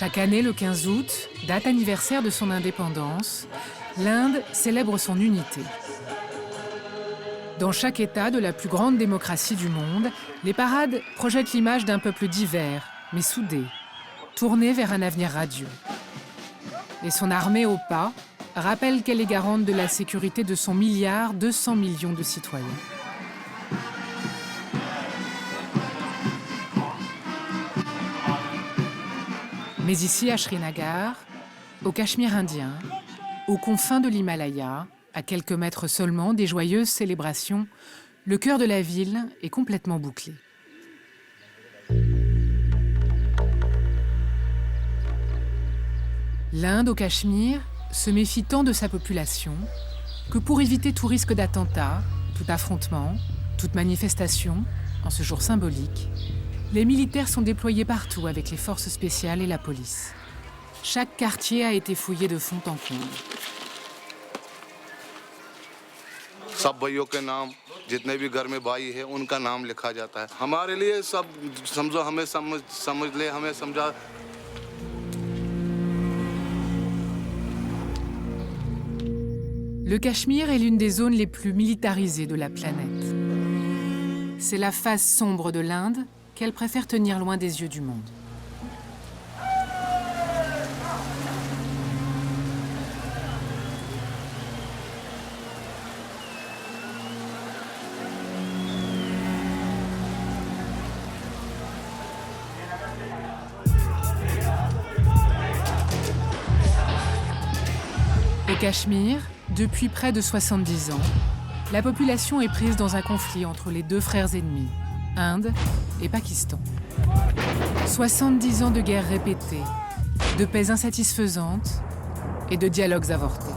Chaque année, le 15 août, date anniversaire de son indépendance, l'Inde célèbre son unité. Dans chaque État de la plus grande démocratie du monde, les parades projettent l'image d'un peuple divers, mais soudé, tourné vers un avenir radieux. Et son armée au pas rappelle qu'elle est garante de la sécurité de son 1,2 milliard de citoyens. Mais ici, à Srinagar, au Cachemire indien, aux confins de l'Himalaya, à quelques mètres seulement des joyeuses célébrations, le cœur de la ville est complètement bouclé. L'Inde, au Cachemire, se méfie tant de sa population que pour éviter tout risque d'attentat, tout affrontement, toute manifestation, en ce jour symbolique, les militaires sont déployés partout avec les forces spéciales et la police. Chaque quartier a été fouillé de fond en comble. सब भाइयों के नाम जितने भी घर में भाई है उनका नाम लिखा जाता है हमारे लिए सब समझो हमें समझ ले हमें समझा Le Cachemire est l'une des zones les plus militarisées de la planète. C'est la face sombre de l'Inde qu'elle préfère tenir loin des yeux du monde. Au Cachemire, depuis près de 70 ans, la population est prise dans un conflit entre les deux frères ennemis, Inde et Pakistan. 70 ans de guerres répétées, de paix insatisfaisantes et de dialogues avortés.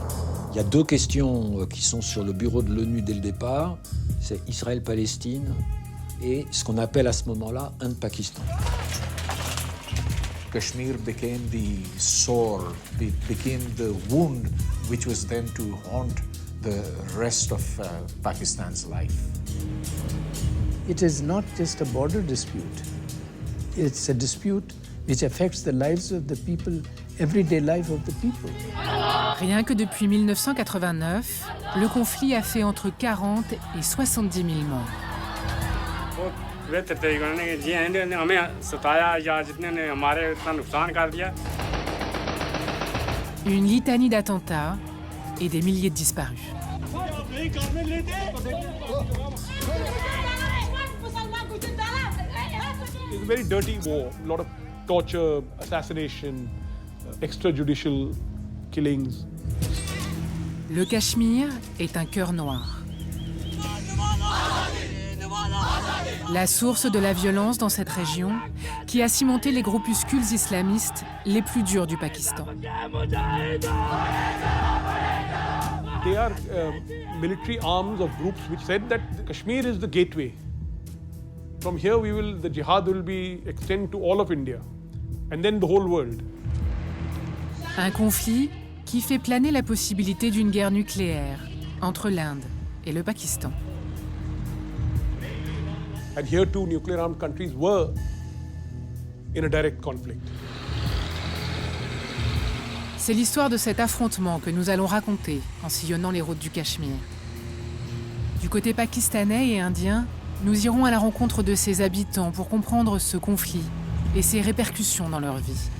Il y a deux questions qui sont sur le bureau de l'ONU dès le départ, c'est Israël-Palestine et ce qu'on appelle à ce moment-là Inde-Pakistan. Kashmir became the sore, became the wound which was then to haunt the rest of Pakistan's life. It is not just a border dispute. It's a dispute which affects the lives of the people, everyday life of the people. Rien que depuis 1989, le conflit a fait entre 40 et 70 000 morts. Une litanie d'attentats et des milliers de disparus. It's a very dirty war, a lot of torture, assassination, extrajudicial killings. Le Cachemire est un cœur noir. La source de la violence dans cette région qui a cimenté les groupuscules islamistes les plus durs du Pakistan. They are military arms of groups which said that Kashmir is the gateway. From here the jihad will be extended to all of India and then the whole world. Un conflit qui fait planer la possibilité d'une guerre nucléaire entre l'Inde et le Pakistan. And here two nuclear-armed countries were in a direct conflict. C'est l'histoire de cet affrontement que nous allons raconter en sillonnant les routes du Cachemire. Du côté pakistanais et indien, nous irons à la rencontre de ses habitants pour comprendre ce conflit et ses répercussions dans leur vie.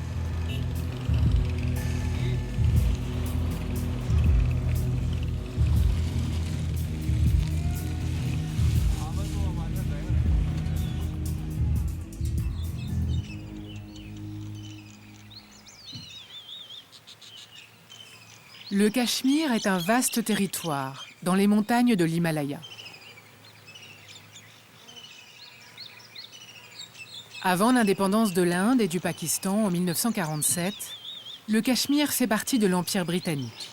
Le Cachemire est un vaste territoire dans les montagnes de l'Himalaya. Avant l'indépendance de l'Inde et du Pakistan en 1947, le Cachemire fait partie de l'Empire britannique.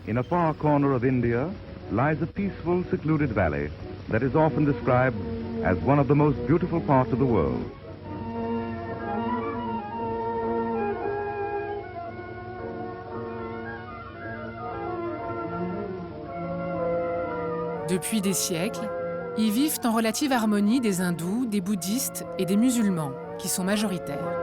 In a far corner of India lies a peaceful, secluded valley that is often described as one of the most beautiful parts of the world. Depuis des siècles, y vivent en relative harmonie des hindous, des bouddhistes et des musulmans, qui sont majoritaires.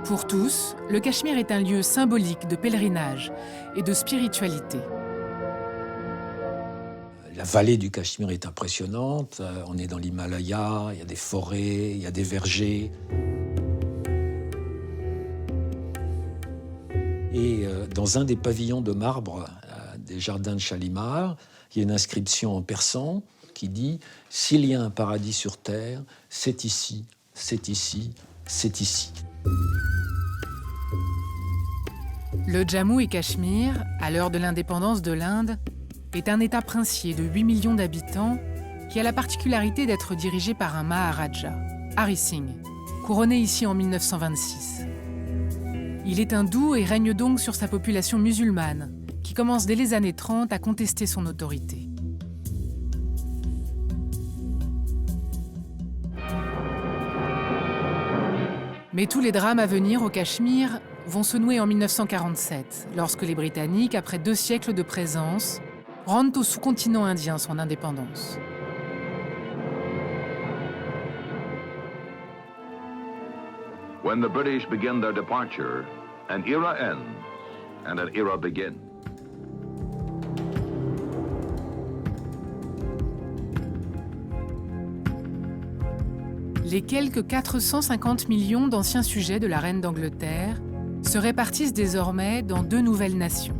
Pour tous, le Cachemire est un lieu symbolique de pèlerinage et de spiritualité. La vallée du Cachemire est impressionnante. On est dans l'Himalaya, il y a des forêts, il y a des vergers. Et dans un des pavillons de marbre des jardins de Shalimar, il y a une inscription en persan qui dit « S'il y a un paradis sur terre, c'est ici, c'est ici, c'est ici ». Le Jammu et Cachemire, à l'heure de l'indépendance de l'Inde, est un État princier de 8 millions d'habitants qui a la particularité d'être dirigé par un Maharaja, Hari Singh, couronné ici en 1926. Il est hindou et règne donc sur sa population musulmane, qui commence dès les années 30 à contester son autorité. Mais tous les drames à venir au Cachemire vont se nouer en 1947, lorsque les Britanniques, après 2 siècles de présence, rendent au sous-continent indien son indépendance. When the British begin their departure, an era ends and an era begins. Les quelques 450 millions d'anciens sujets de la reine d'Angleterre se répartissent désormais dans 2 nouvelles nations.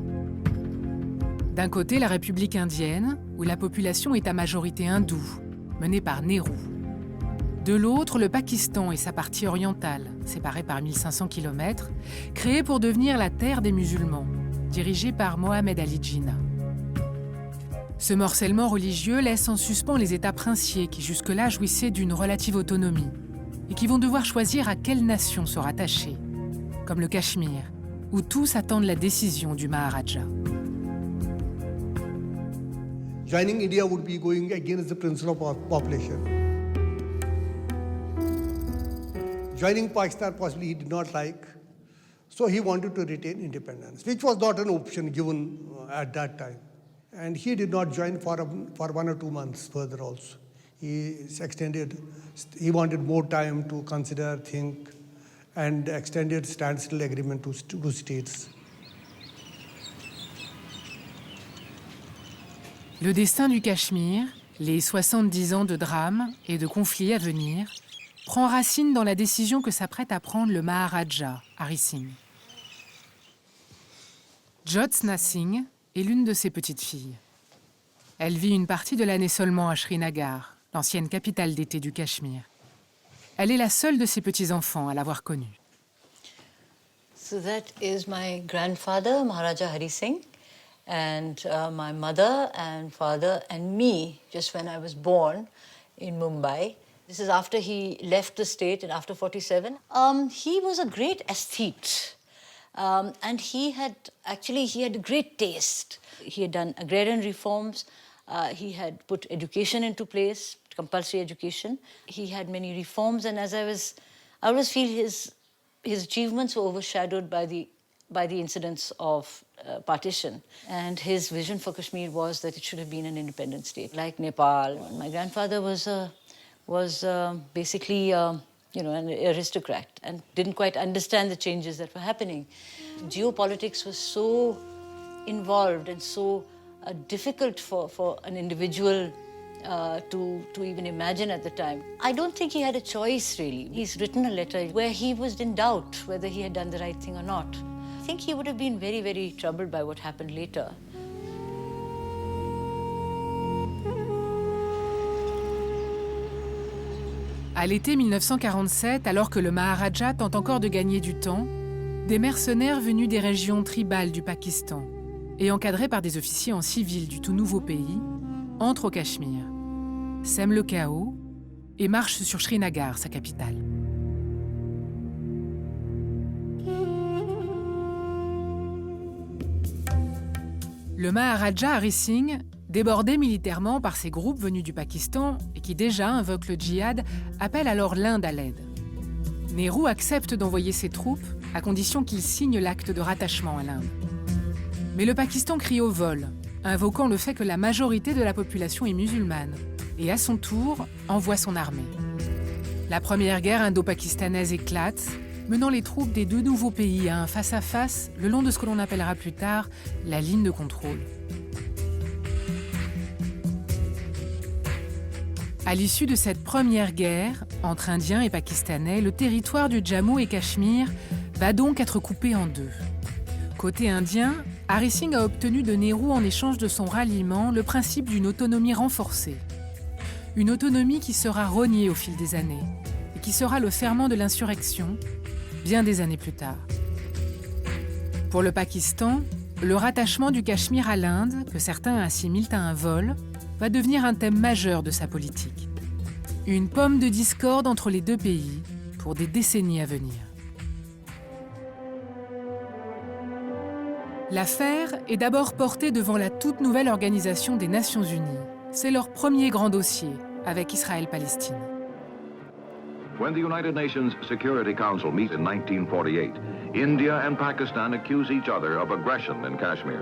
D'un côté, la République indienne, où la population est à majorité hindoue, menée par Nehru. De l'autre, le Pakistan et sa partie orientale, séparée par 1500 km, créée pour devenir la terre des musulmans, dirigée par Mohammed Ali Jinnah. Ce morcellement religieux laisse en suspens les États princiers qui jusque-là jouissaient d'une relative autonomie et qui vont devoir choisir à quelle nation se rattacher, comme le Cachemire, où tous attendent la décision du Maharaja. Joining India would be going against the principle of population. Joining Pakistan possibly he did not like, so he wanted to retain independence, which was not an option given at that time. And he did not join for 1 or 2 months further also. He wanted more time to consider, think, and extended standstill agreement to 2 states. Le destin du Cachemire, les 70 ans de drames et de conflits à venir, prend racine dans la décision que s'apprête à prendre le Maharaja, Hari Singh. Jyotsna Singh est l'une de ses petites filles. Elle vit une partie de l'année seulement à Srinagar, l'ancienne capitale d'été du Cachemire. Elle est la seule de ses petits-enfants à l'avoir connue. So that is my grandfather, Maharaja Hari Singh, and my mother and father and me, just when I was born in Mumbai. This is after he left the state and after 47. He was a great aesthete. And he had great taste. He had done agrarian reforms. He had put education into place, compulsory education. He had many reforms, and I always feel his achievements were overshadowed by the incidents of partition. And his vision for Kashmir was that it should have been an independent state, like Nepal. My grandfather was basically an aristocrat and didn't quite understand the changes that were happening. Geopolitics was so involved and so difficult for an individual to even imagine at the time. I don't think he had a choice, really. He's written a letter where he was in doubt whether he had done the right thing or not. I think he would have been very, very troubled by what happened later. À l'été 1947, alors que le Maharaja tente encore de gagner du temps, des mercenaires venus des régions tribales du Pakistan et encadrés par des officiers en civil du tout nouveau pays entrent au Cachemire, sèment le chaos et marchent sur Srinagar, sa capitale. Le Maharaja Hari Singh, débordé militairement par ces groupes venus du Pakistan et qui déjà invoquent le djihad, appelle alors l'Inde à l'aide. Nehru accepte d'envoyer ses troupes à condition qu'il signe l'acte de rattachement à l'Inde. Mais le Pakistan crie au vol, invoquant le fait que la majorité de la population est musulmane et à son tour envoie son armée. La première guerre indo-pakistanaise éclate, menant les troupes des deux nouveaux pays à un face-à-face le long de ce que l'on appellera plus tard la ligne de contrôle. À l'issue de cette première guerre entre Indiens et Pakistanais, le territoire du Jammu et Cachemire va donc être coupé en deux. Côté indien, Hari Singh a obtenu de Nehru en échange de son ralliement le principe d'une autonomie renforcée. Une autonomie qui sera reniée au fil des années et qui sera le ferment de l'insurrection bien des années plus tard. Pour le Pakistan, le rattachement du Cachemire à l'Inde, que certains assimilent à un vol, va devenir un thème majeur de sa politique. Une pomme de discorde entre les deux pays pour des décennies à venir. L'affaire est d'abord portée devant la toute nouvelle Organisation des Nations Unies. C'est leur premier grand dossier avec Israël-Palestine. When the United Nations Security Council meets in 1948, India and Pakistan accuse each other of aggression in Kashmir.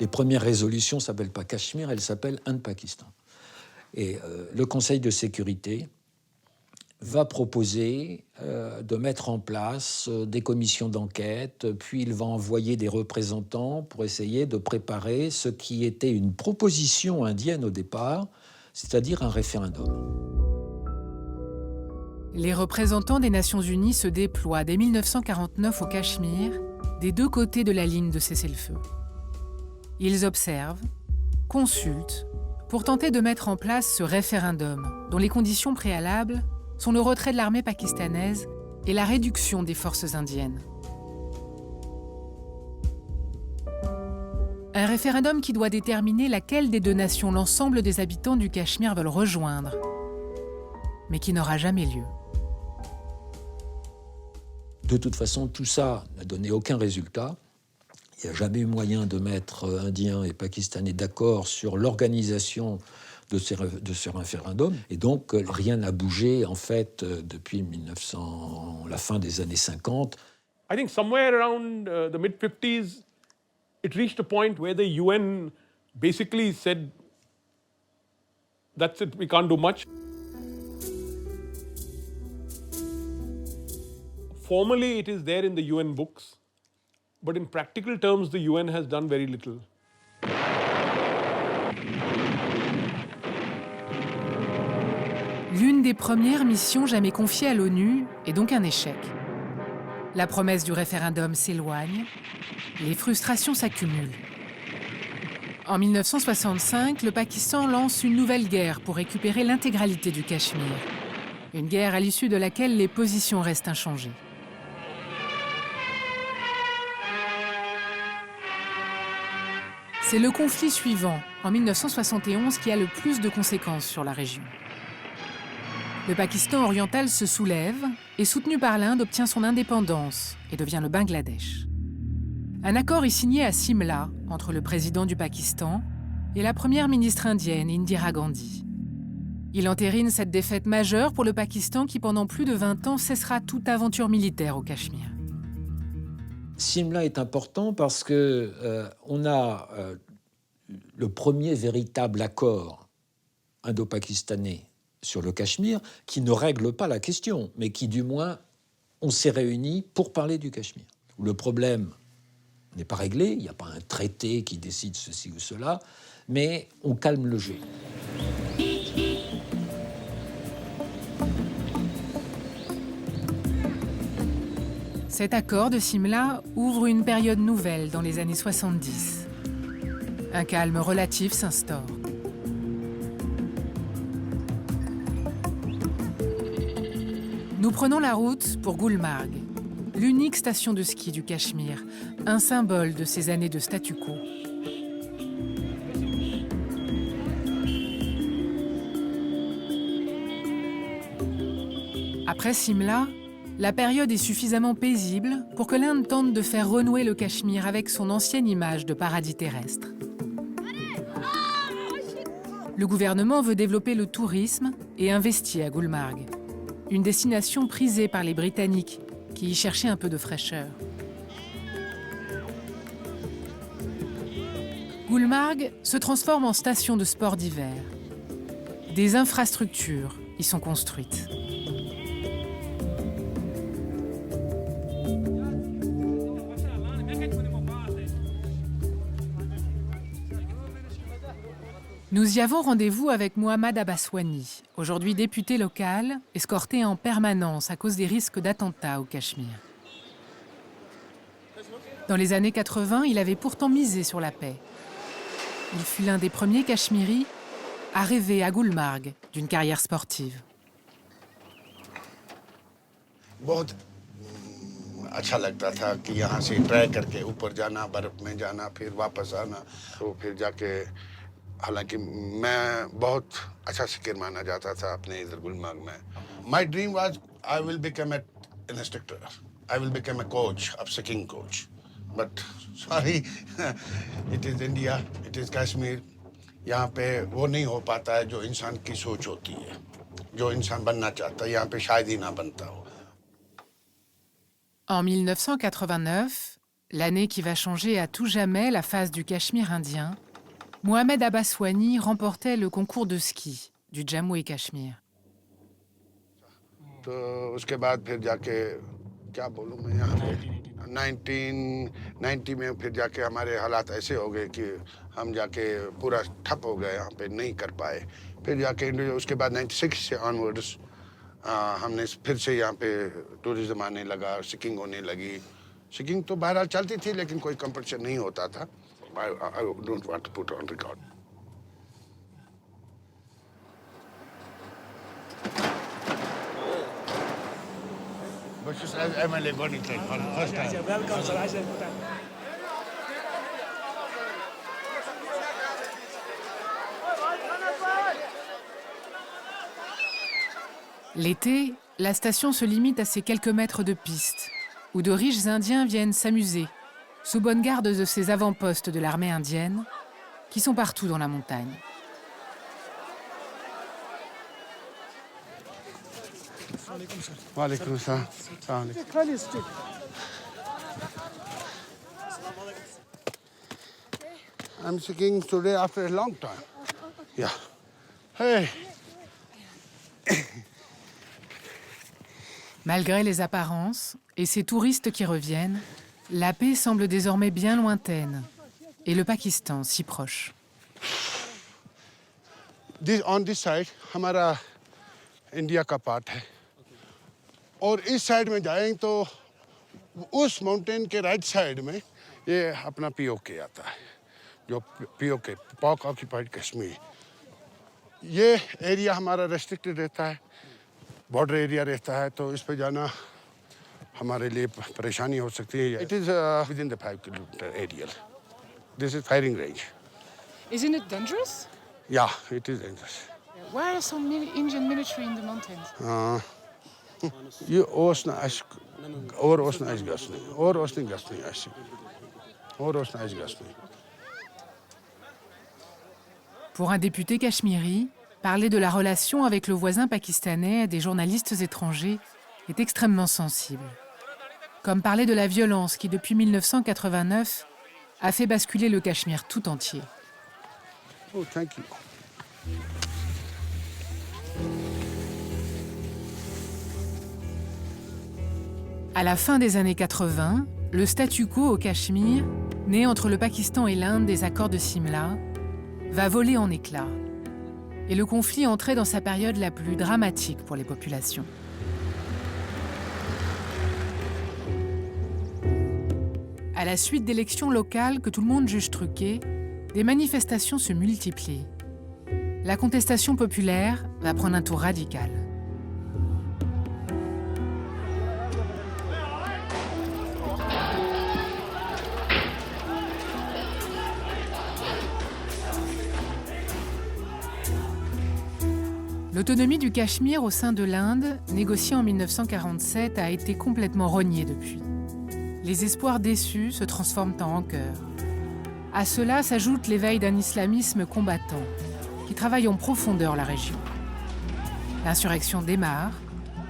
Les premières résolutions ne s'appellent pas Cachemire, elles s'appellent Inde-Pakistan. Et le Conseil de sécurité va proposer de mettre en place des commissions d'enquête, puis il va envoyer des représentants pour essayer de préparer ce qui était une proposition indienne au départ, c'est-à-dire un référendum. Les représentants des Nations Unies se déploient dès 1949 au Cachemire, des deux côtés de la ligne de cessez-le-feu. Ils observent, consultent, pour tenter de mettre en place ce référendum, dont les conditions préalables sont le retrait de l'armée pakistanaise et la réduction des forces indiennes. Un référendum qui doit déterminer laquelle des deux nations l'ensemble des habitants du Cachemire veulent rejoindre, mais qui n'aura jamais lieu. De toute façon, tout ça n'a donné aucun résultat. Il n'y a jamais eu moyen de mettre Indiens et Pakistanais d'accord sur l'organisation de ce référendum. Et donc, rien n'a bougé, en fait, depuis la fin des années 50. I think somewhere around the mid-50s, it reached a point where the UN basically said, that's it, we can't do much. Formally, it is there in the UN books, but in practical terms, the UN has done very little. L'une des premières missions jamais confiées à l'ONU est donc un échec. La promesse du référendum s'éloigne, les frustrations s'accumulent. En 1965, le Pakistan lance une nouvelle guerre pour récupérer l'intégralité du Cachemire. Une guerre à l'issue de laquelle les positions restent inchangées. C'est le conflit suivant, en 1971, qui a le plus de conséquences sur la région. Le Pakistan oriental se soulève et, soutenu par l'Inde, obtient son indépendance et devient le Bangladesh. Un accord est signé à Simla entre le président du Pakistan et la première ministre indienne, Indira Gandhi. Il entérine cette défaite majeure pour le Pakistan qui, pendant plus de 20 ans, cessera toute aventure militaire au Cachemire. Simla est important parce qu'on a le premier véritable accord indo-pakistanais sur le Cachemire qui ne règle pas la question, mais qui, du moins, on s'est réunis pour parler du Cachemire. Le problème n'est pas réglé, il n'y a pas un traité qui décide ceci ou cela, mais on calme le jeu. Cet accord de Simla ouvre une période nouvelle dans les années 70. Un calme relatif s'instaure. Nous prenons la route pour Gulmarg, l'unique station de ski du Cachemire, un symbole de ces années de statu quo. Après Simla, la période est suffisamment paisible pour que l'Inde tente de faire renouer le Cachemire avec son ancienne image de paradis terrestre. Le gouvernement veut développer le tourisme et investit à Gulmarg, une destination prisée par les Britanniques qui y cherchaient un peu de fraîcheur. Gulmarg se transforme en station de sport d'hiver. Des infrastructures y sont construites. Nous y avons rendez-vous avec Mohammad Abbaswani, aujourd'hui député local, escorté en permanence à cause des risques d'attentats au Cachemire. Dans les années 80, il avait pourtant misé sur la paix. Il fut l'un des premiers Cachemiris à rêver à Gulmarg d'une carrière sportive. बहुत अच्छा लगता था कि यहाँ से ट्राई करके ऊपर जाना, बर्फ में जाना, फिर वापस आना, तो फिर जाके हालांकि मैं बहुत अच्छा स्कीर माना जाता था अपने इधर गुलमर्ग में. My dream was I will become an instructor. I will become a coach, a skiing coach. But sorry, it is India, it is Kashmir. यहाँ पे वो नहीं हो पाता है जो इंसान की सोच होती है, जो इंसान बनना चाहता है, यहाँ पे शायद ही ना बनता हो. En 1989, l'année qui va changer à tout jamais la face du Cachemire indien, Mohammad Abbaswani remportait le concours de ski du Jammu et Cachemire. तो उसके बाद फिर जाके क्या बोलूँ मैं यहाँ पे 1990 में फिर जाके हमारे हालात ऐसे हो गए कि हम जाके पूरा ठप हो गए, यहाँ पे नहीं कर पाए. फिर जाके उसके बाद 96 से ऑनवर्ड्स हमने फिर से यहाँ पे टूरिज्म आने लगा, स्कीइंग होने लगी. स्कीइंग तो बहरहाल चलती थी लेकिन कोई कंपटीशन नहीं होता था. I don't want to put on record. But just as MLA Bonnie said for the first time. Welcome, sir. L'été, la station se limite à ces quelques mètres de piste, où de riches Indiens viennent s'amuser, sous bonne garde de ces avant-postes de l'armée indienne, qui sont partout dans la montagne. Walaikum salam. I'm skiing today after a long time. Yeah. Hey. Malgré les apparences et ces touristes qui reviennent, la paix semble désormais bien lointaine et le Pakistan si proche. On this side, हमारा इंडिया का पार्ट है. और इस साइड में जाएं तो उस माउंटेन के राइट साइड में ये अपना पीओके आता है, जो पीओके पाक ऑक्यूपाइड कश्मीर. ये एरिया हमारा रेस्ट्रिक्टेड रहता है, बॉर्डर एरिया रहता है, तो इस पे जाना हमारे लिए परेशानी हो सकती है. It is with in the 5 kilometre area. This is firing range. Isn't it dangerous? या it is dangerous. Why are some Indian military in the mountains? ये ओस ना आश और ओस ना आश गस नहीं, और ओस नहीं गस नहीं आश, और ओस ना आश गस नहीं. Pour un député cachemiri, parler de la relation avec le voisin pakistanais des journalistes étrangers est extrêmement sensible. Comme parler de la violence qui, depuis 1989, a fait basculer le Cachemire tout entier. Oh, thank you. À la fin des années 80, le statu quo au Cachemire, né entre le Pakistan et l'Inde des accords de Simla, va voler en éclats. Et le conflit entrait dans sa période la plus dramatique pour les populations. À la suite d'élections locales que tout le monde juge truquées, des manifestations se multiplient. La contestation populaire va prendre un tour radical. L'autonomie du Cachemire au sein de l'Inde, négociée en 1947, a été complètement rognée depuis. Les espoirs déçus se transforment en rancœur. À cela s'ajoute l'éveil d'un islamisme combattant, qui travaille en profondeur la région. L'insurrection démarre,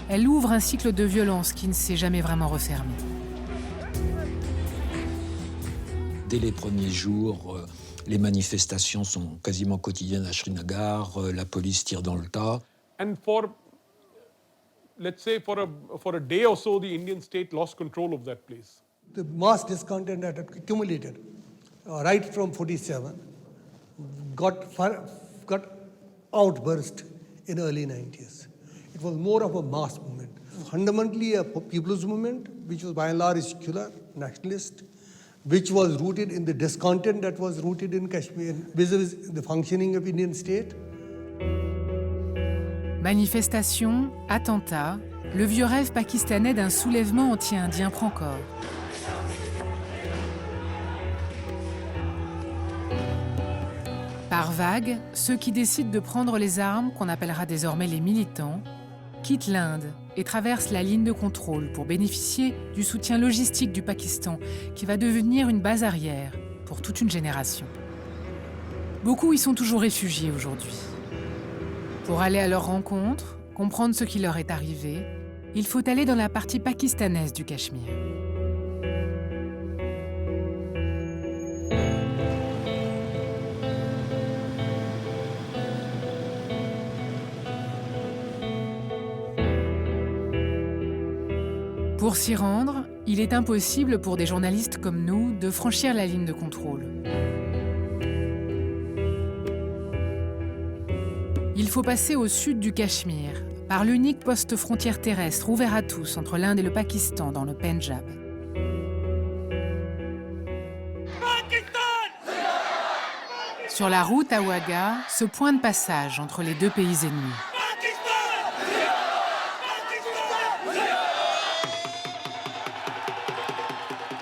elle ouvre un cycle de violence qui ne s'est jamais vraiment refermé. Dès les premiers jours, les manifestations sont quasiment quotidiennes à Srinagar, la police tire dans le tas. And for, let's say, for a day or so, the Indian state lost control of that place. The mass discontent that had accumulated right from 47 got outburst in early 90s. It was more of a mass movement. Fundamentally a people's movement, which was by and large secular, nationalist, which was rooted in the discontent that was rooted in Kashmir vis-à-vis the functioning of Indian state. Manifestations, attentats, le vieux rêve pakistanais d'un soulèvement anti-indien prend corps. Par vagues, ceux qui décident de prendre les armes, qu'on appellera désormais les militants, quittent l'Inde et traversent la ligne de contrôle pour bénéficier du soutien logistique du Pakistan, qui va devenir une base arrière pour toute une génération. Beaucoup y sont toujours réfugiés aujourd'hui. Pour aller à leur rencontre, comprendre ce qui leur est arrivé, il faut aller dans la partie pakistanaise du Cachemire. Pour s'y rendre, il est impossible pour des journalistes comme nous de franchir la ligne de contrôle. Il faut passer au sud du Cachemire, par l'unique poste frontière terrestre ouvert à tous entre l'Inde et le Pakistan dans le Pendjab. Sur la route à Wagah, ce point de passage entre les deux pays ennemis.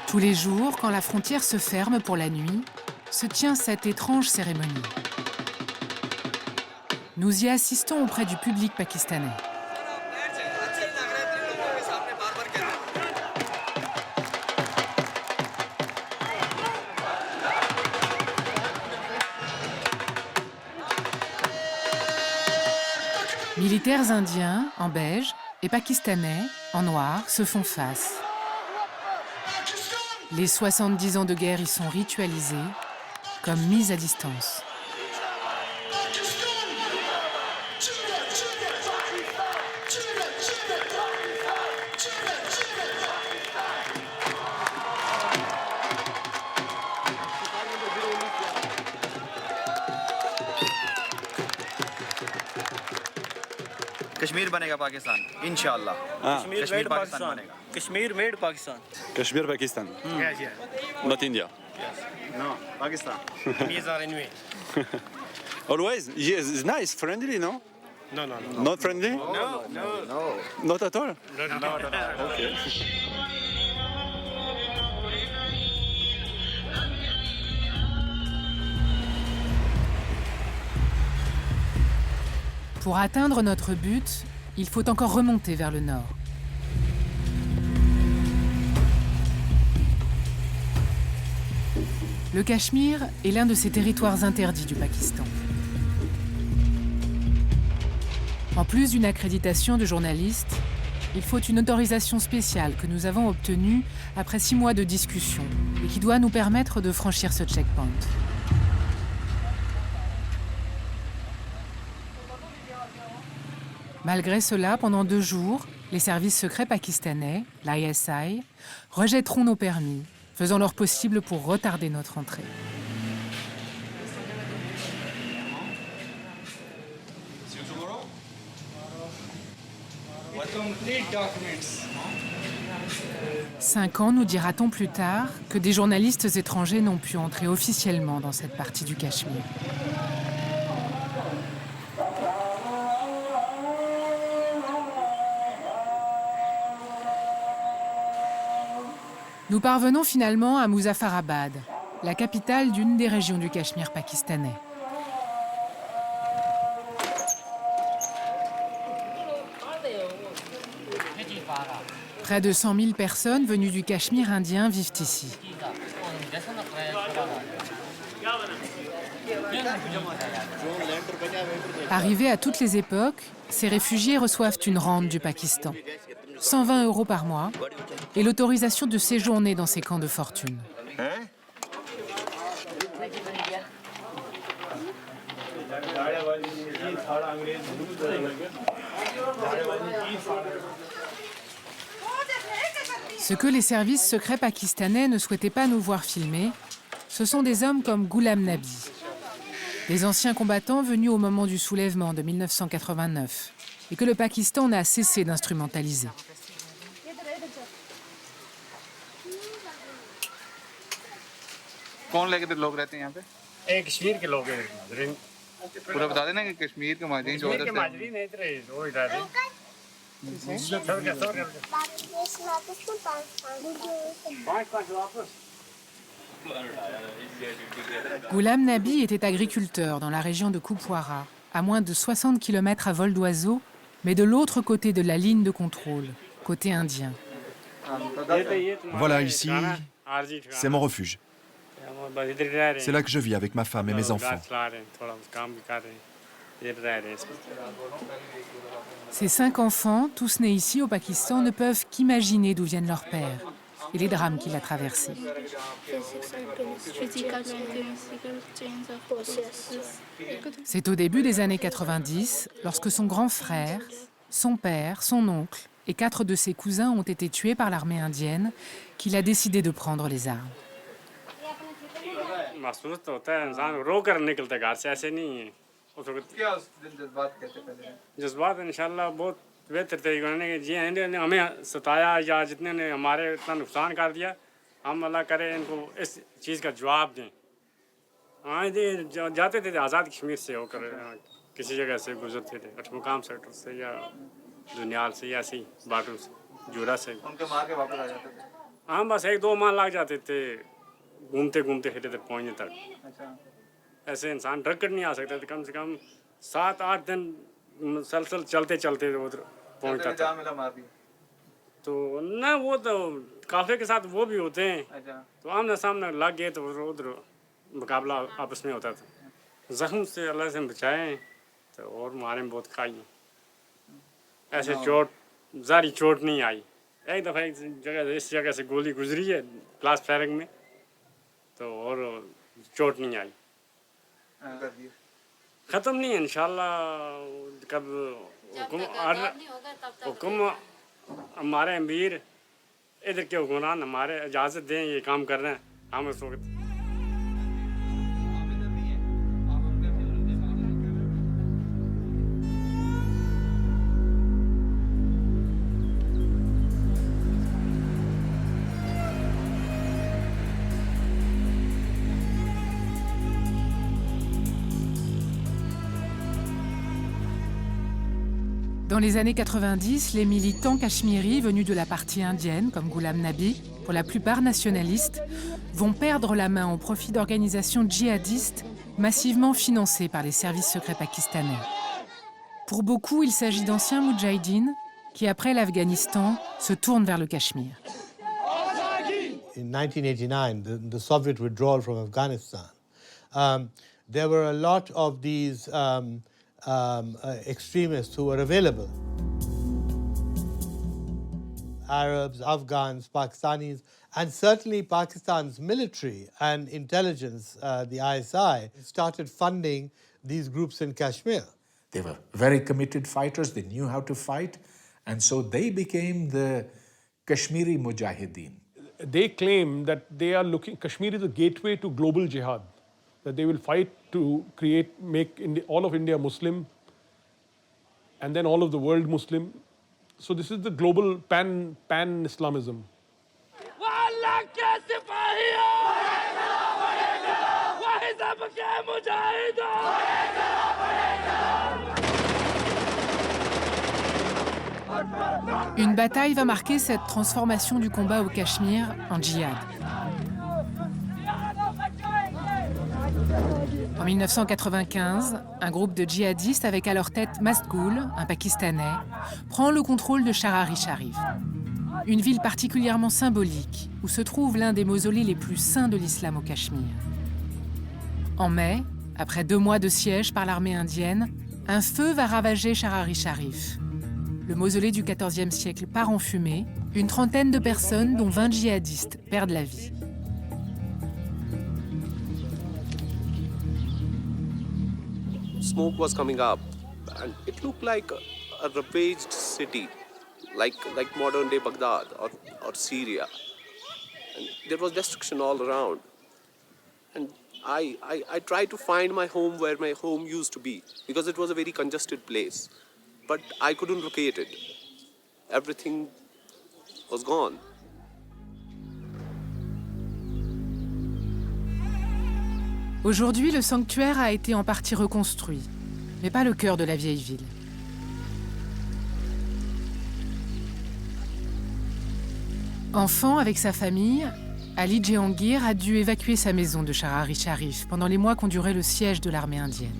Tous les jours, quand la frontière se ferme pour la nuit, se tient cette étrange cérémonie. Nous y assistons auprès du public pakistanais. Militaires indiens, en beige, et pakistanais, en noir, se font face. Les 70 ans de guerre y sont ritualisés, comme mis à distance. कश्मीर बनेगा पाकिस्तान इंशाल्लाह कश्मीर पाकिस्तान बनेगा Kashmir made Pakistan Kashmir, Pakistan. yes Not India. no Pakistan these are anyway Always. Yes, it's nice, friendly, no? no Not friendly? no Not at all? okay Pour atteindre notre but, il faut encore remonter vers le nord. Le Cachemire est l'un de ces territoires interdits du Pakistan. En plus d'une accréditation de journaliste, il faut une autorisation spéciale que nous avons obtenue après 6 mois de discussion et qui doit nous permettre de franchir ce checkpoint. Malgré cela, pendant 2 jours, les services secrets pakistanais, l'ISI, rejetteront nos permis, faisant leur possible pour retarder notre entrée. Cinq ans, nous dira-t-on plus tard, que des journalistes étrangers n'ont pu entrer officiellement dans cette partie du Cachemire. Nous parvenons finalement à Muzaffarabad, la capitale d'une des régions du Cachemire pakistanais. Près de 100 000 personnes venues du Cachemire indien vivent ici. Arrivés à toutes les époques, ces réfugiés reçoivent une rente du Pakistan. 120 € par mois et l'autorisation de séjourner dans ces camps de fortune. Ce que les services secrets pakistanais ne souhaitaient pas nous voir filmer, ce sont des hommes comme Ghulam Nabi, des anciens combattants venus au moment du soulèvement de 1989 et que le Pakistan n'a cessé d'instrumentaliser. कौन लेके लोग रहते हैं यहाँ पे? एक कश्मीर के लोग हैं माजरीन। पूरा बता देना कि कश्मीर के माजरीन जो कश्मीर उधर के से माजरीन है इधर वो इधर है। Ghulam Nabi était agriculteur dans la région de Kupwara, à moins de 60 km à vol d'oiseau, mais de l'autre côté de la ligne de contrôle, côté indien. Voilà, ici, c'est mon refuge. C'est là que je vis avec ma femme et mes enfants. Ces 5 enfants, tous nés ici au Pakistan, ne peuvent qu'imaginer d'où viennent leurs pères et les drames qu'il a traversés. C'est au début des années 90, lorsque son grand frère, son père, son oncle et 4 de ses cousins ont été tués par l'armée indienne, qu'il a décidé de prendre les armes. महसूस तो होता है इंसान रो कर निकलता है घर से ऐसे नहीं है क्या उस दिन जज्बात कैसे पहले जज्बात इंशाल्लाह बहुत बेहतर तरीके से कि जी इन्होंने हमें सताया या जितने ने हमारे इतना नुकसान कर दिया हम अल्लाह करे इनको इस चीज़ का जवाब दें हाँ ये जाते थे आज़ाद कश्मीर से होकर किसी जगह से गुजरते थे अठमुकाम सेक्टर से या दुनियाल से या ऐसे बाटू से जूरा से उनके मार के वापस आ जाते थे हाँ बस 1-2 माह लग जाते थे घूमते घूमते फिरते तक पहुँचने तक ऐसे इंसान डर कर नहीं आ सकता था कम से कम 7-8 दिन मुसलसल चलते चलते उधर पहुँचता था तो ना वो तो काफिले के साथ वो भी होते हैं तो आमने सामने लग गए तो उधर मुकाबला आपस में होता था जख्म से अल्लाह से बचाएं तो और मारे में बहुत खाई ऐसे चोट जारी चोट नहीं आई एक दफ़ा एक जगह इस जगह से गोली गुजरी है क्लास फायरिंग में तो और चोट नहीं आई ख़त्म नहीं है इंशाल्लाह कब हुक्म हमारे अमीर इधर के हुक्मरान हमारे इजाज़त दें ये काम कर रहे हैं हम उस वक्त Dans les années 90, les militants cachemiris venus de la partie indienne, comme Ghulam Nabi, pour la plupart nationalistes, vont perdre la main au profit d'organisations djihadistes massivement financées par les services secrets pakistanais. Pour beaucoup, il s'agit d'anciens moudjahidines qui, après l'Afghanistan, se tournent vers le Cachemire. In 1989, the Soviet withdrawal from Afghanistan, there were a lot of these extremists who were available. Arabs, Afghans, Pakistanis, and certainly Pakistan's military and intelligence, the ISI, started funding these groups in Kashmir. They were very committed fighters, they knew how to fight, and so they became the Kashmiri Mujahideen. They claim that they are looking, Kashmir is a gateway to global jihad, that they will fight to make all of India Muslim and then all of the world Muslim. So this is the global pan-Islamism. Une bataille va marquer cette transformation du combat au Cachemire en djihad. En 1995, un groupe de djihadistes avec à leur tête Mastgoul, un Pakistanais, prend le contrôle de Chahar-i-Sharif, une ville particulièrement symbolique où se trouve l'un des mausolées les plus saints de l'islam au Cachemire. En mai, après 2 mois de siège par l'armée indienne, un feu va ravager Chahar-i-Sharif. Le mausolée du XIVe siècle part en fumée, une trentaine de personnes, dont 20 djihadistes, perdent la vie. smoke was coming up, and it looked like a ravaged city, like modern day Baghdad or Syria. And there was destruction all around. And I tried to find my home where my home used to be, because it was a very congested place. But I couldn't locate it. Everything was gone. Aujourd'hui, le sanctuaire a été en partie reconstruit, mais pas le cœur de la vieille ville. Enfant avec sa famille, Ali Jehangir a dû évacuer sa maison de Sharari Sharif pendant les mois qu'ont duré le siège de l'armée indienne.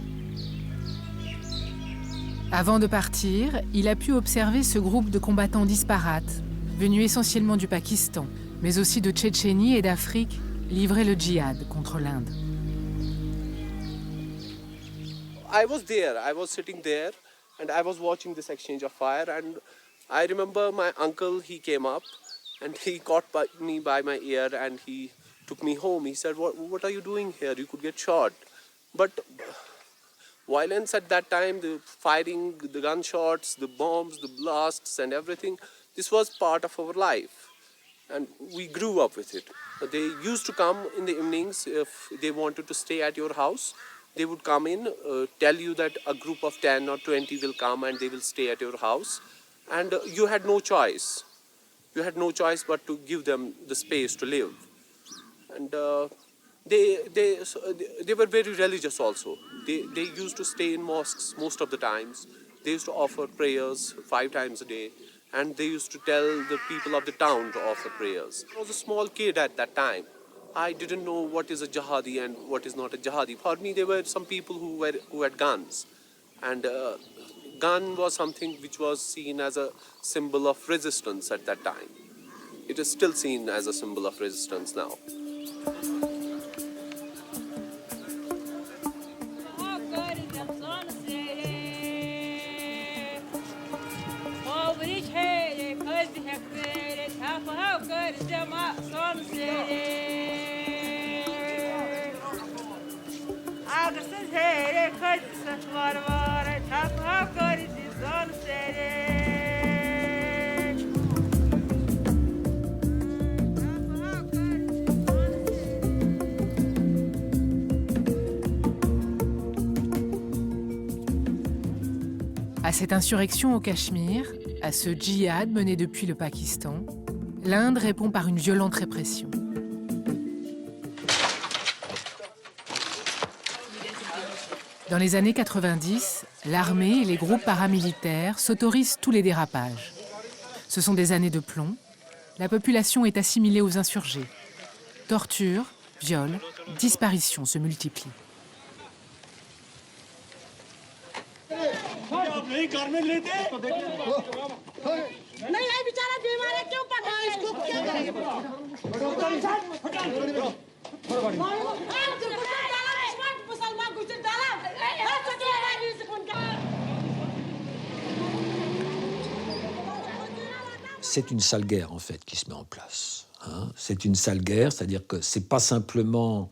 Avant de partir, il a pu observer ce groupe de combattants disparates, venus essentiellement du Pakistan, mais aussi de Tchétchénie et d'Afrique, livrer le djihad contre l'Inde. I was there, I was sitting there, and I was watching this exchange of fire, and I remember my uncle, he came up, and he caught me by my ear, and he took me home. He said, what are you doing here? You could get shot. But violence at that time, the fighting, the gunshots, the bombs, the blasts, and everything, this was part of our life, and we grew up with it. They used to come in the evenings if they wanted to stay at your house. They would come in, tell you that a group of 10 or 20 will come and they will stay at your house. And you had no choice. You had no choice but to give them the space to live. And they were very religious also. They used to stay in mosques most of the times. They used to offer prayers 5 times a day. And they used to tell the people of the town to offer prayers. I was a small kid at that time. I didn't know what is a jihadi and what is not a jihadi. For me, there were some people who had guns. And gun was something which was seen as a symbol of resistance at that time. It is still seen as a symbol of resistance now. À cette insurrection au Cachemire, à ce djihad mené depuis le Pakistan, l'Inde répond par une violente répression. Dans les années 90, l'armée et les groupes paramilitaires s'autorisent tous les dérapages. Ce sont des années de plomb. La population est assimilée aux insurgés. Torture, viols, disparitions se multiplient. C'est une sale guerre, en fait, qui se met en place. Hein. C'est une sale guerre, c'est-à-dire que ce n'est pas simplement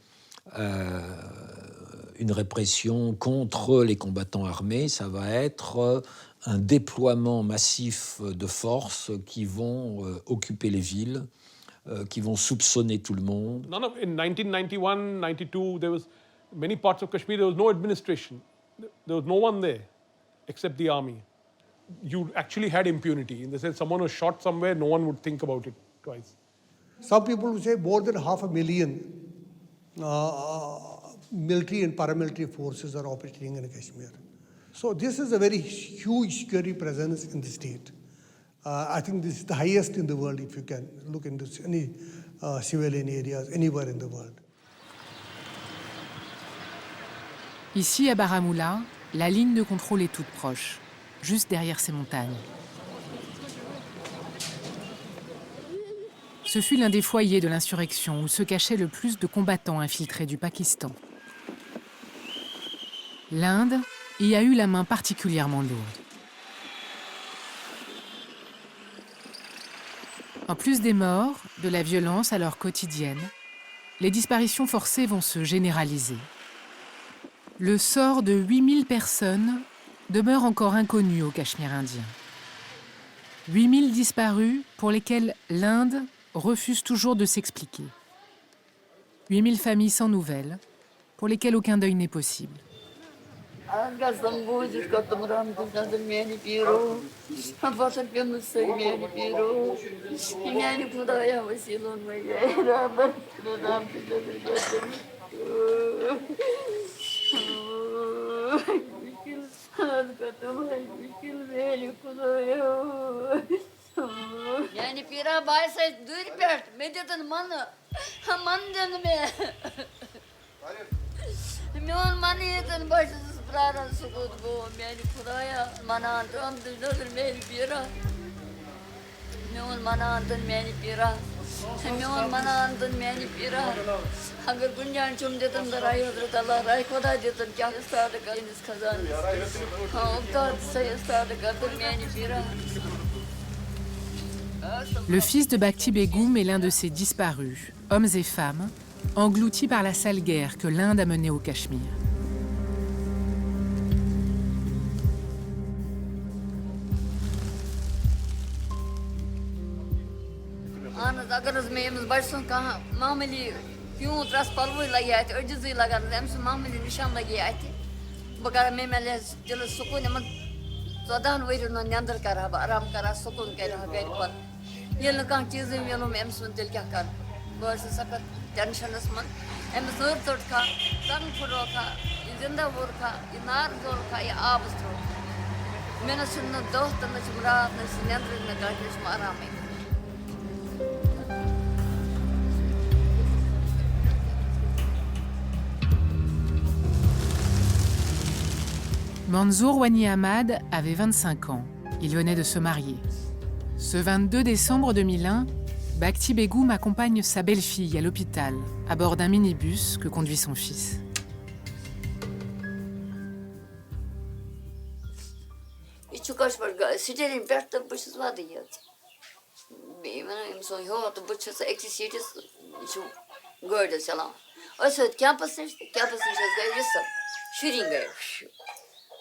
une répression contre les combattants armés, ça va être un déploiement massif de forces qui vont occuper les villes, qui vont soupçonner tout le monde. In 1991, 92, there was many parts of Kashmir, there was no administration. There was no one there except the army. You actually had impunity. In the sense, someone was shot somewhere, no one would think about it twice. Some people would say more than 500,000 military and paramilitary forces are operating in Kashmir. So this is a very huge security presence in the state. I think this is the highest in the world if you can look into any civilian areas anywhere in the world. Ici, à Baramulla, la ligne de contrôle est toute proche, juste derrière ces montagnes. Ce fut l'un des foyers de l'insurrection où se cachaient le plus de combattants infiltrés du Pakistan. L'Inde y a eu la main particulièrement lourde. En plus des morts, de la violence alors quotidienne, les disparitions forcées vont se généraliser. Le sort de 8000 personnes demeure encore inconnu au Cachemire indien. 8000 disparus pour lesquels l'Inde refuse toujours de s'expliquer. 8000 familles sans nouvelles, pour lesquelles aucun deuil n'est possible. Yani pira baysa dur pert medetin manı man canım be Mion maniyetin başsız praran sukut bu yani kuraya manantım dur meni pira Mion manantın meni pira Mion manantın meni pira Agar gunjan chum detin darai hadrat Allah rai khoda detin kya istad karinis khazan ha uktad say istad kardur meni pira Le fils de Bakhti Begum est l'un de ces disparus, hommes et femmes, engloutis par la sale guerre que l'Inde a menée au Cachemire. Yıl kan çizim yanım emsun dil kya kar. Borsa sakat tensionus man. Em zor tot ka, tang furo ka, zinda vur ka, inar zor ka ya abstro. Mena sunna dost na chimrat na sinendr na ka kish marame. Manzoor Wani Ahmad avait 25 ans. Il venait de se marier. Ce 22 décembre 2001, Bakhti Begum accompagne sa belle-fille à l'hôpital, à bord d'un minibus que conduit son fils.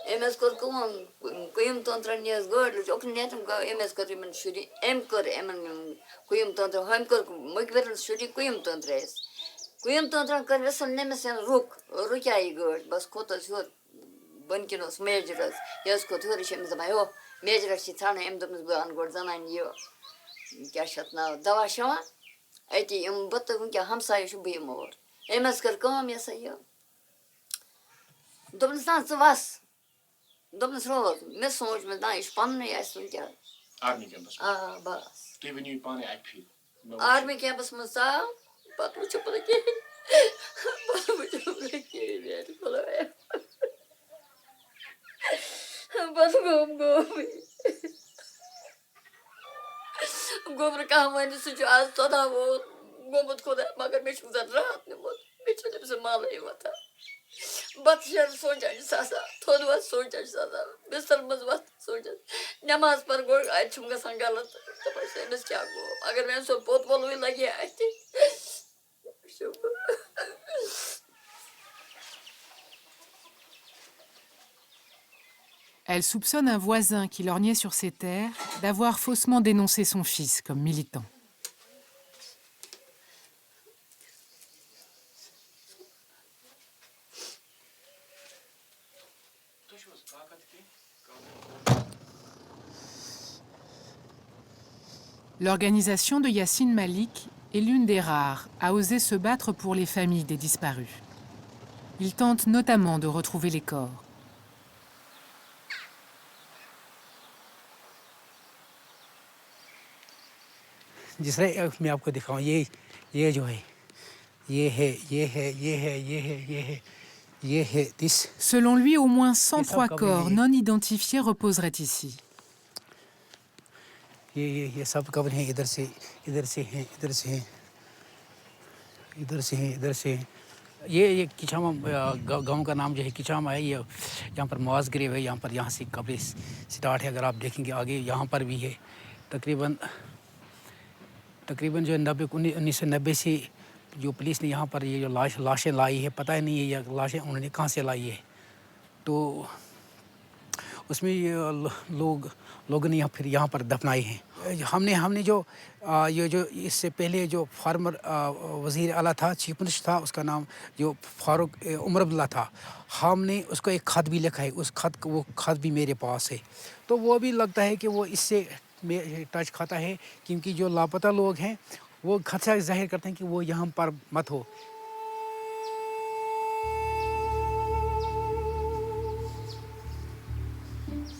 MS kor kuyum tantra nias gord ok netum ga MS kor man shuri m kor kuyum tantra ham kor mukver shuri kuyum tantra es kuyum tantra kar vesal nemesen rukai gord bas kota shur bankinos majors yas ko thori shem zamayo major shi thana emdums ban gord zanan yo kya shatna dawa shama aiti bat kya hamsa shu bimor MS kar kam yasa yo domstan svas Domnul Srov, मैं सोच में ना इस्पान नहीं है सुन क्या army campus बस केवन यू पाने एक्चुअली आर्मी कैंपस में सा बात मुझे पता क्या यार बोलो यार बस गोबर कहाँ मैंने सोचा आज तो था वो गोबर को था मगर मैं शुद्ध रात में मैं चले से माल नहीं हुआ Batışar sonuçta sasa, tonuva sonuçta sasa, besar mazvat sonuçta. Namaz par gol açımga sangalat, tapar semes kya go. Agar मैं सो बहुत बोलने लगी आई थी. Elle soupçonne un voisin qui lorgnait sur ses terres d'avoir faussement dénoncé son fils comme militant. L'organisation de Yassine Malik est l'une des rares à oser se battre pour les familles des disparus. Il tente notamment de retrouver les corps. मैं आपको दिखाऊं ये जो है ये है this. Selon lui, au moins 103 corps non identifiés reposeraient ici. ये सब कब्र हैं इधर से हैं इधर से ये किचामा गांव का नाम जो है किचामा है ये यहाँ पर मुआज़ ग्रेव है यहाँ से कब्र स्टार्ट है अगर आप देखेंगे आगे यहाँ पर भी है तकरीबन जो 1990 से जो पुलिस ने यहाँ पर ये जो लाशें लाई है पता ही नहीं है ये लाशें उन्होंने कहाँ से लाई है तो उसमें ये लोगों ने फिर यहाँ पर दफनाई हैं हमने जो ये जो इससे पहले जो फार्मर वज़ीर आला था चीफ मिनिस्टर था उसका नाम जो फारूक उमर अब्दुल्ला था हमने उसको एक खत भी लिखा है उस वो खत भी मेरे पास है तो वो भी लगता है कि वो इससे टच खाता है क्योंकि जो लापता लोग हैं वो खदशा जाहिर करते हैं कि वो यहाँ पर मत हो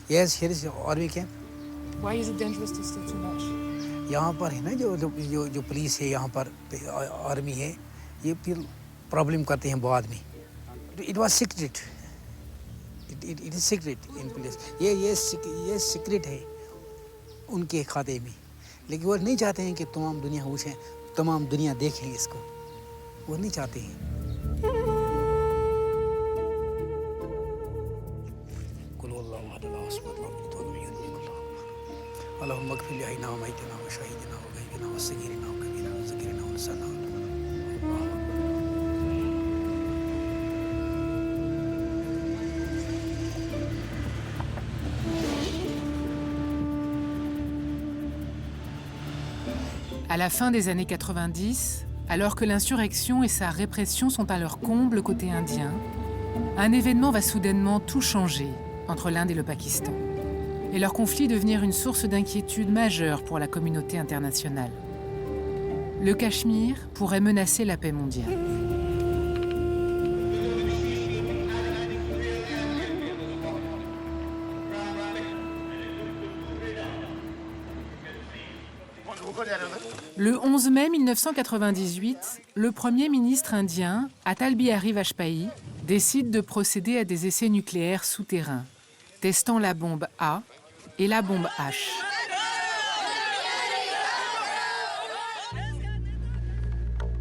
Yes, here is the army camp. Why is it dangerous to steal too much? यहाँ पर है ना जो पुलिस है यहाँ पर आर्मी है ये फिर प्रॉब्लम करते हैं बाद में It was secret. It is secret in police. ये secret है उनके खाते में लेकिन वो नहीं चाहते हैं कि तमाम दुनिया पूछें तमाम दुनिया देखें इसको वो नहीं चाहते हैं اللهم اغفر لأحيائنا وأمواتنا وشهيدنا وغائبنا وصغيرنا وكبيرنا وذكرنا ونسانا À la fin des années 90, alors que l'insurrection et sa répression sont à leur comble côté indien, un événement va soudainement tout changer entre l'Inde et le Pakistan. Et leur conflit devenir une source d'inquiétude majeure pour la communauté internationale. Le Cachemire pourrait menacer la paix mondiale. Le 11 mai 1998, le Premier ministre indien, Atal Bihari Vajpayee, décide de procéder à des essais nucléaires souterrains, testant la bombe A et la bombe H.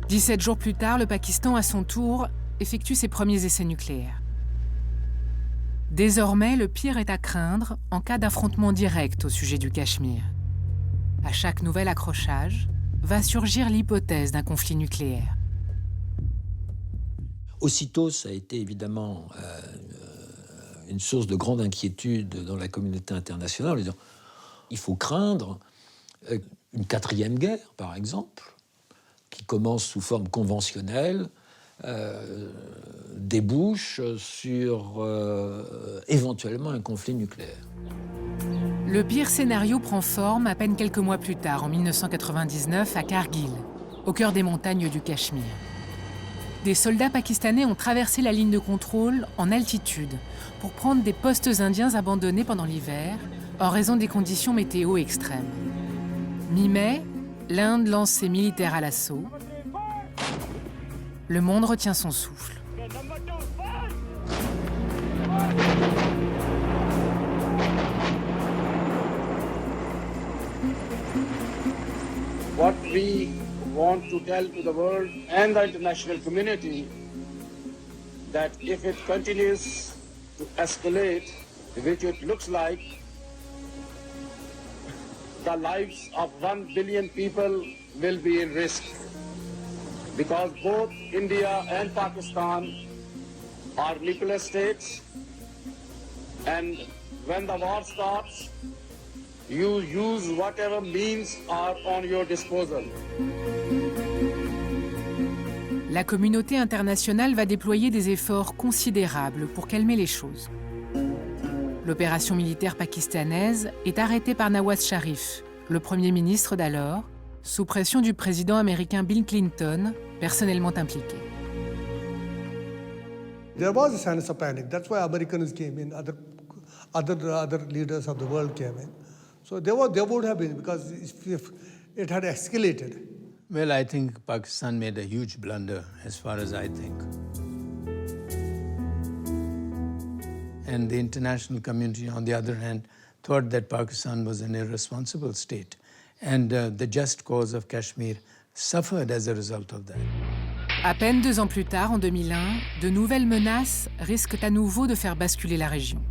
« 17 jours plus tard, le Pakistan, à son tour, effectue ses premiers essais nucléaires. Désormais, le pire est à craindre en cas d'affrontement direct au sujet du Cachemire. À chaque nouvel accrochage, va surgir l'hypothèse d'un conflit nucléaire. Aussitôt, ça a été évidemment une source de grande inquiétude dans la communauté internationale. Il faut craindre une quatrième guerre, par exemple, qui commence sous forme conventionnelle, débouche sur éventuellement un conflit nucléaire. Le pire scénario prend forme à peine quelques mois plus tard, en 1999, à Kargil, au cœur des montagnes du Cachemire. Des soldats pakistanais ont traversé la ligne de contrôle en altitude pour prendre des postes indiens abandonnés pendant l'hiver en raison des conditions météo extrêmes. Mi-mai, l'Inde lance ses militaires à l'assaut. Le monde retient son souffle. What we want to tell to the world and the international community that if it continues to escalate, which it looks like, the lives of 1 billion people will be in risk. Because both India and Pakistan are nuclear states, and when the war starts, you use whatever means are on your disposal. La communauté internationale va déployer des efforts considérables pour calmer les choses. L'opération militaire pakistanaise est arrêtée par Nawaz Sharif, le Premier ministre d'alors, sous pression du président américain Bill Clinton, personnellement impliqué. There was a sense of panic. That's why Americans came in, other leaders of the world came in. So there would have been, because if it had escalated. Well, I think Pakistan made a huge blunder, as far as I think. And the international community, on the other hand, thought that Pakistan was an irresponsible state. And the just cause of Kashmir suffered as a result of that. À peine 2 ans plus tard, en 2001, de nouvelles menaces risquent à nouveau de faire basculer la région.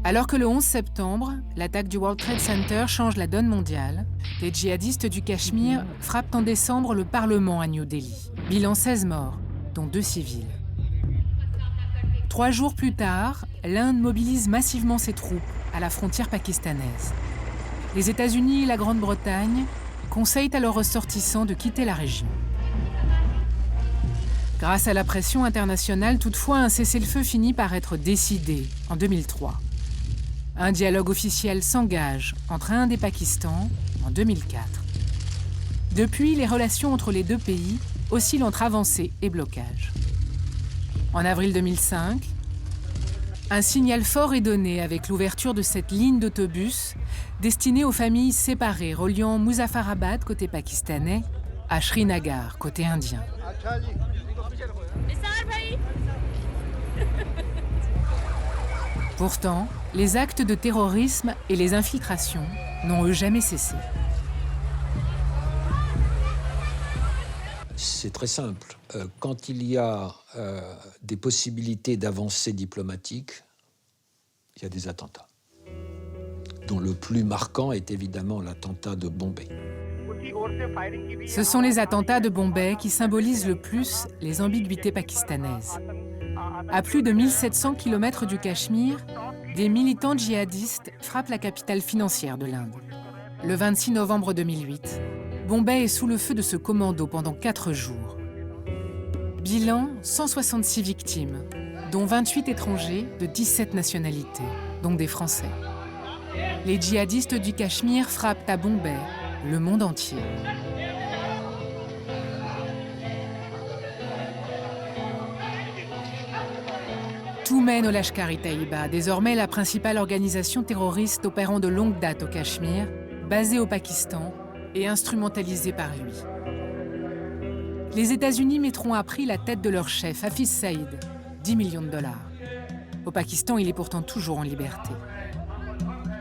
Alors que le 11 septembre, l'attaque du World Trade Center change la donne mondiale, les djihadistes du Cachemire frappent en décembre le Parlement à New Delhi. Bilan 16 morts, dont 2 civils. 3 jours plus tard, l'Inde mobilise massivement ses troupes à la frontière pakistanaise. Les États-Unis et la Grande-Bretagne conseillent à leurs ressortissants de quitter la région. Grâce à la pression internationale, toutefois, un cessez-le-feu finit par être décidé en 2003. Un dialogue officiel s'engage entre Inde et Pakistan en 2004. Depuis, les relations entre les deux pays oscillent entre avancées et blocages. En avril 2005, un signal fort est donné avec l'ouverture de cette ligne d'autobus destinée aux familles séparées reliant Muzaffarabad côté pakistanais à Srinagar côté indien. Pourtant, les actes de terrorisme et les infiltrations n'ont eux jamais cessé. C'est très simple. Quand il y a des possibilités d'avancée diplomatique, il y a des attentats, dont le plus marquant est évidemment l'attentat de Bombay. Ce sont les attentats de Bombay qui symbolisent le plus les ambiguïtés pakistanaises. À plus de 1700 km du Cachemire, des militants djihadistes frappent la capitale financière de l'Inde. Le 26 novembre 2008, Bombay est sous le feu de ce commando pendant 4 jours. Bilan, 166 victimes, dont 28 étrangers de 17 nationalités, donc des Français. Les djihadistes du Cachemire frappent à Bombay le monde entier. Tout mène au Lashkar-e-Taiba, désormais la principale organisation terroriste opérant de longue date au Cachemire, basée au Pakistan et instrumentalisée par lui. Les États-Unis mettront à prix la tête de leur chef, Hafiz Saïd, 10 millions de dollars. Au Pakistan, il est pourtant toujours en liberté.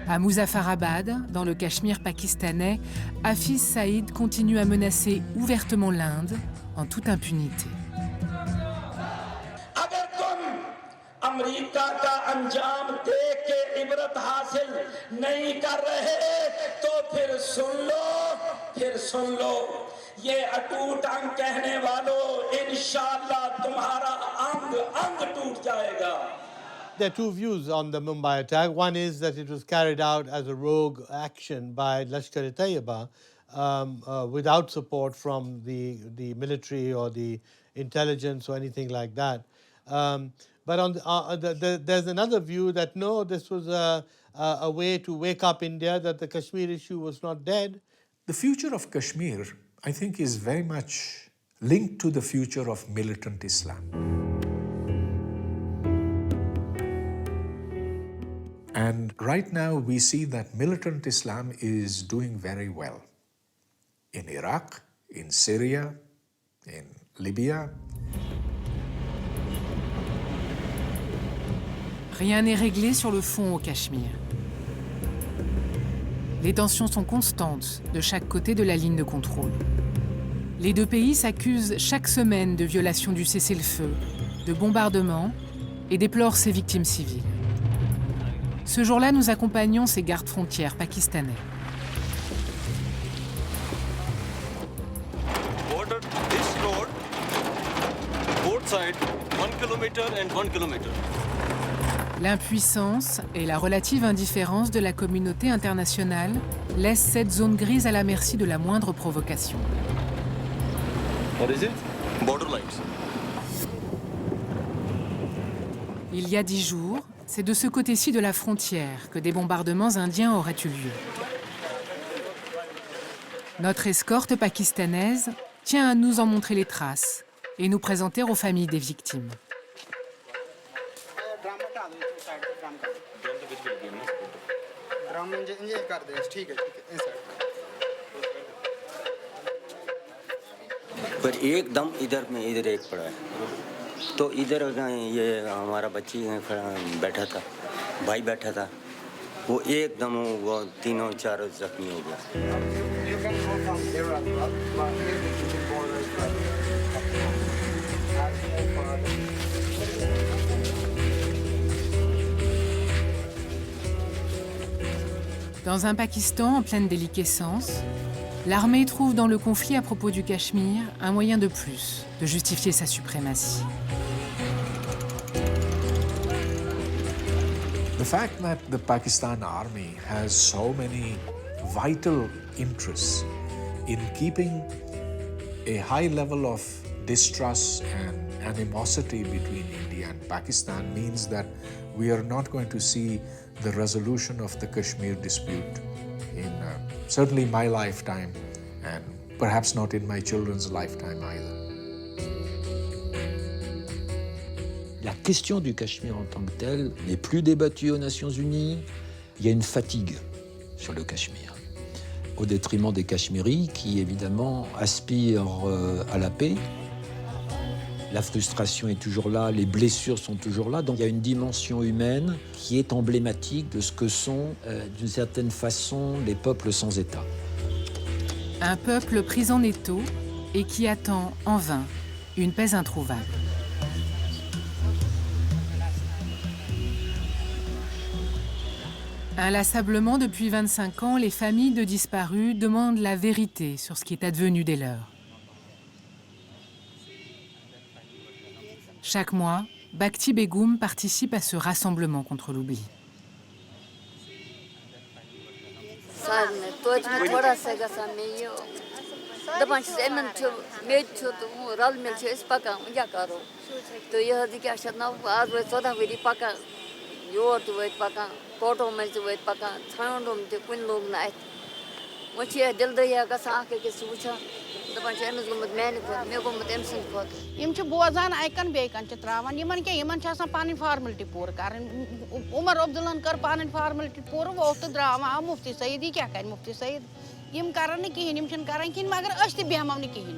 À Muzaffarabad, dans le Cachemire pakistanais, Hafiz Saïd continue à menacer ouvertement l'Inde en toute impunité. America का अंजाम देख के इबरत हासिल नहीं कर रहे तो फिर सुन लो ये अटूट अंग कहने वालों इंशाअल्लाह तुम्हारा अंग अंग टूट जाएगा. There are two views on the Mumbai attack. One is that it was carried out as a rogue action by Lashkar-e-Taiba without support from the military or the intelligence or anything like that. But on there's another view that no, this was a way to wake up India, that the Kashmir issue was not dead. The future of Kashmir, I think, is very much linked to the future of militant Islam. And right now we see that militant Islam is doing very well in Iraq, in Syria, in Libya. Rien n'est réglé sur le fond au Cachemire. Les tensions sont constantes de chaque côté de la ligne de contrôle. Les deux pays s'accusent chaque semaine de violations du cessez-le-feu, de bombardements et déplorent ces victimes civiles. Ce jour-là, nous accompagnons ces gardes-frontières pakistanais. Border this road, both sides, 1 kilometer and 1 kilometer. L'impuissance et la relative indifférence de la communauté internationale laissent cette zone grise à la merci de la moindre provocation. What is it? Border lines. Il y a 10 jours, c'est de ce côté-ci de la frontière que des bombardements indiens auraient eu lieu. Notre escorte pakistanaise tient à nous en montrer les traces et nous présenter aux familles des victimes. पर एकदम इधर में इधर एक पड़ा है तो इधर ये हमारा बच्ची बैठा था भाई बैठा था वो एकदम वो तीनों चारों जख्मी हो गया. Dans un Pakistan en pleine déliquescence, l'armée trouve dans le conflit à propos du Cachemire un moyen de plus de justifier sa suprématie. The fact that the Pakistan army has so many vital interests in keeping a high level of distrust and animosity between India and Pakistan means that we are not going to see the resolution of the Kashmir dispute in certainly my lifetime and perhaps not in my children's lifetime either. La question du Cachemire en tant que tel n'est plus débattue aux Nations Unies. Il y a une fatigue sur le Cachemire, au détriment des Cachemiris qui, évidemment, aspirent à la paix. La frustration est toujours là, les blessures sont toujours là. Donc il y a une dimension humaine qui est emblématique de ce que sont, d'une certaine façon, les peuples sans État. Un peuple pris en étau et qui attend en vain une paix introuvable. Inlassablement depuis 25 ans, les familles de disparus demandent la vérité sur ce qui est advenu des leurs. Chaque mois, Bhakti Begum participe à ce rassemblement contre l'oubli. बोजान icon bacon त्रावान यमन के यमन पानी फॉर्मेलिटी पूर कर उमर अब्दुल्लन कर पानी फॉर्मेलिटी पूर वो तो द्रावा मुफ्ती सईद क्या कर मुफ्ती सईद यम करन कहीं यम छन करन कहीं मगर अस त बेहमव न कहीं